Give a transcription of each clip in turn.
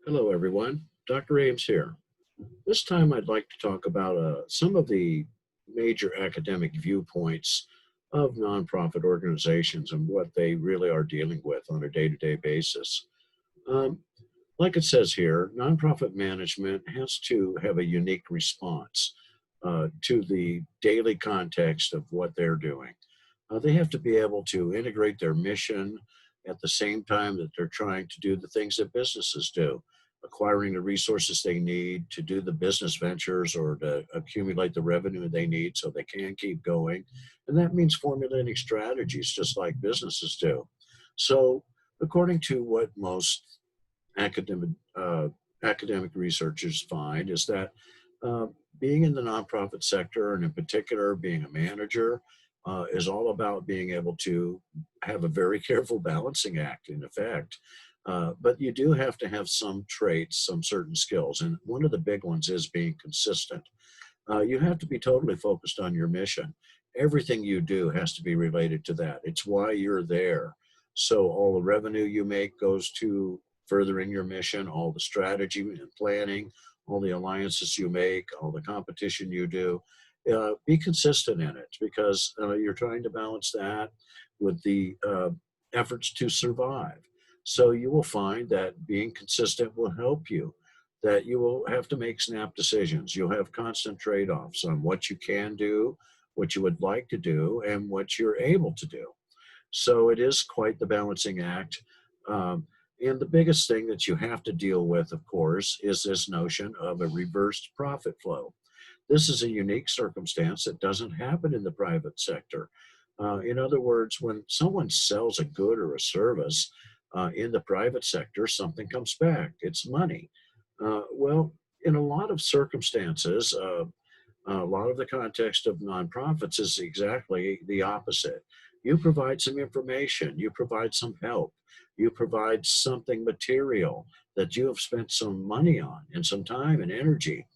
Hello, everyone. Dr. Ames here. This time I'd like to talk about some of the major academic viewpoints of nonprofit organizations and what they really are dealing with on a day to day basis. Um, like it says here, nonprofit management has to have a unique response to the daily context of what they're doing. They have to be able to integrate their mission at the same time that they're trying to do the things that businesses do, acquiring the resources they need to do the business ventures or to accumulate the revenue they need so they can keep going. And that means formulating strategies just like businesses do. So, according to what most academic academic researchers find is that uh, being in the nonprofit sector and in particular being a manager is all about being able to have a very careful balancing act in effect. But you do have to have some traits, some certain skills, and one of the big ones is being consistent. You have to be totally focused on your mission. Everything you do has to be related to that. It's why you're there. So all the revenue you make goes to furthering your mission, all the strategy and planning, all the alliances you make, all the competition you do. Be consistent in it because you're trying to balance that with the efforts to survive. So you will find that being consistent will help you, that you will have to make snap decisions. You'll have constant trade offs on what you can do, what you would like to do, and what you're able to do. So it is quite the balancing act. Um, and the biggest thing that you have to deal with, of course, is this notion of a reversed profit flow. This is a unique circumstance that doesn't happen in the private sector. In other words, when someone sells a good or a service in the private sector, something comes back. It's money. Well, in a lot of circumstances, a lot of the context of nonprofits is exactly the opposite. You provide some information, you provide some help, you provide something material that you have spent some money on and some time and energy,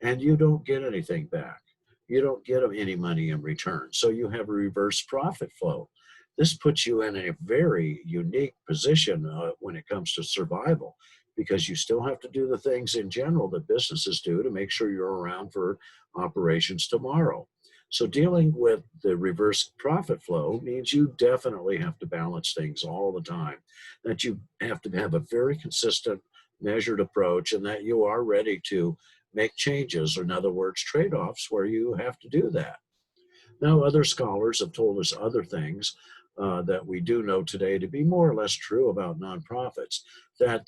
and you don't get anything back. You don't get any money in return. So you have a reverse profit flow. This puts you in a very unique position when it comes to survival because you still have to do the things in general that businesses do to make sure you're around for operations tomorrow. So dealing with the reverse profit flow means you definitely have to balance things all the time, that you have to have a very consistent, measured approach, and that you are ready to make changes, or in other words, trade offs where you have to do that. Now, other scholars have told us other things that we do know today to be more or less true about nonprofits, that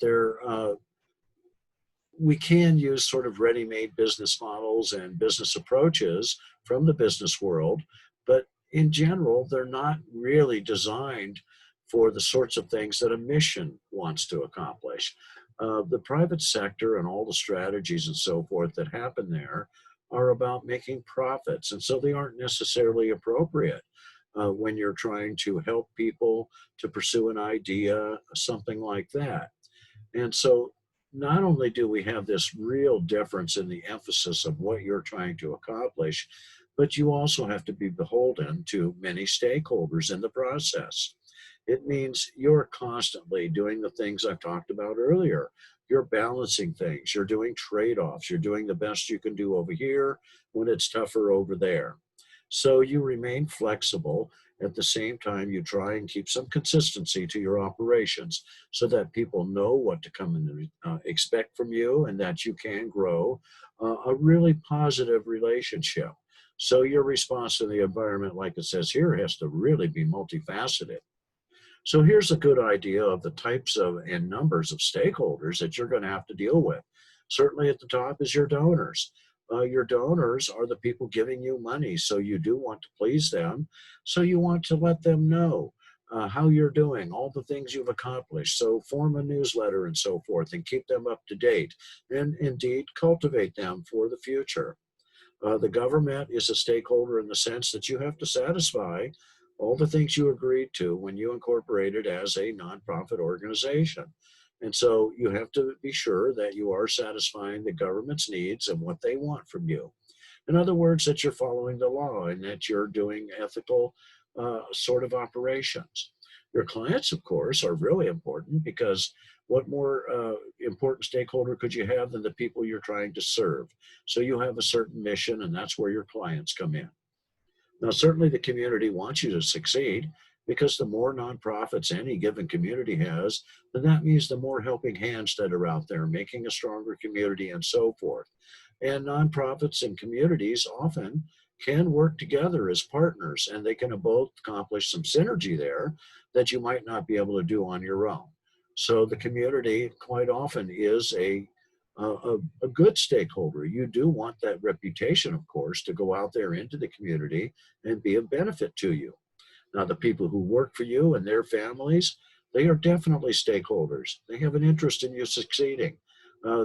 we can use sort of ready-made business models and business approaches from the business world, but in general, they're not really designed for the sorts of things that a mission wants to accomplish. The private sector and all the strategies and so forth that happen there are about making profits, and so they aren't necessarily appropriate when you're trying to help people to pursue an idea, something like that. And so not only do we have this real difference in the emphasis of what you're trying to accomplish, but you also have to be beholden to many stakeholders in the process. It means you're constantly doing the things I've talked about earlier. You're balancing things, you're doing trade offs, you're doing the best you can do over here when it's tougher over there. So you remain flexible. At the same time, you try and keep some consistency to your operations so that people know what to come and expect from you and that you can grow a really positive relationship. So your response to the environment, like it says here, has to really be multifaceted. So here's a good idea of the types of and numbers of stakeholders that you're going to have to deal with. Certainly at the top is your donors. Your donors are the people giving you money, so you do want to please them. So you want to let them know how you're doing, all the things you've accomplished. So form a newsletter and so forth and keep them up to date and indeed cultivate them for the future. The government is a stakeholder in the sense that you have to satisfy all the things you agreed to when you incorporated as a nonprofit organization. And so you have to be sure that you are satisfying the government's needs and what they want from you. In other words, that you're following the law and that you're doing ethical sort of operations. Your clients, of course, are really important because what more important stakeholder could you have than the people you're trying to serve? So you have a certain mission, and that's where your clients come in. Now, certainly the community wants you to succeed because the more nonprofits any given community has, then that means the more helping hands that are out there, making a stronger community and so forth. And nonprofits and communities often can work together as partners, and they can both accomplish some synergy there that you might not be able to do on your own. So the community quite often is a good stakeholder. You do want that reputation, of course, to go out there into the community and be of benefit to you. Now, the people who work for you and their families, they are definitely stakeholders. They have an interest in you succeeding.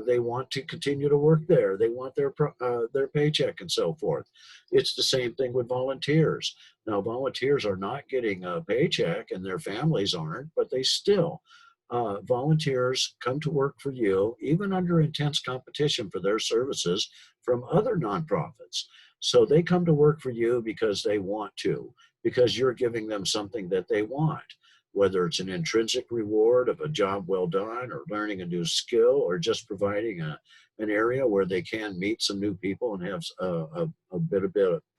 They want to continue to work there. They want their paycheck and so forth. It's the same thing with volunteers. Now, volunteers are not getting a paycheck, and their families aren't, but they still volunteers come to work for you, even under intense competition for their services from other nonprofits. So they come to work for you because they want to, because you're giving them something that they want, whether it's an intrinsic reward of a job well done, or learning a new skill, or just providing an area where they can meet some new people and have a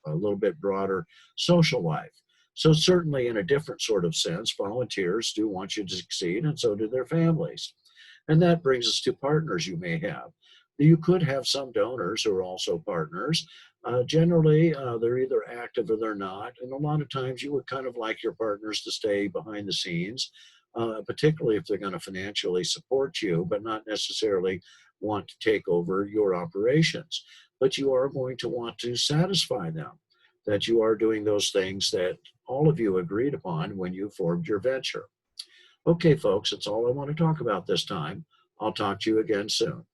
little bit broader social life. So certainly in a different sort of sense, volunteers do want you to succeed, and so do their families. And that brings us to partners you may have. You could have some donors who are also partners. Generally, they're either active or they're not. And a lot of times you would kind of like your partners to stay behind the scenes, particularly if they're going to financially support you, but not necessarily want to take over your operations. But you are going to want to satisfy them that you are doing those things that all of you agreed upon when you formed your venture. Okay, folks, that's all I want to talk about this time. I'll talk to you again soon.